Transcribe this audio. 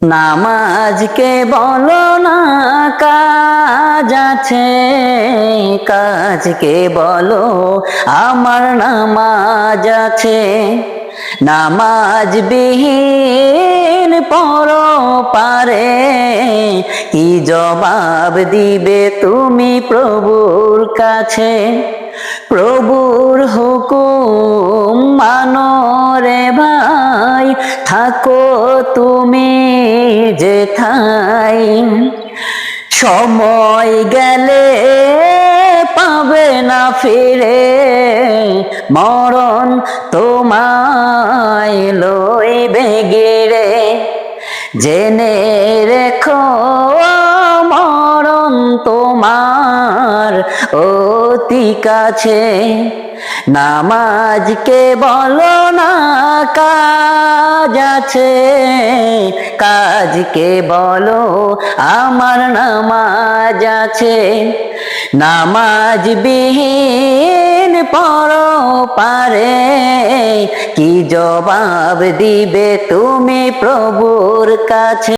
নামাজকে বলো না কাজ আছে, কাজকে বলো আমার নামাজ আছে। নামাজ বিহীন পরপারে কি জবাব দিবে তুমি প্রভুর কাছে? প্রভুর হুকুম মানো রে ভাই, থাকো তুমি যেথায়। সময় গেলে পাবে না ফিরে, মরণ তোমায় লইবে গিরে। জেনে রেখো মরণ তোমার অতি কাছে। নামাজকে বলো না কাজ আছে, কাজকে বলো আমার নামাজ আছে। নামাজ বিহীন পরপারে কি জবাব দিবে তুমি প্রভুর কাছে?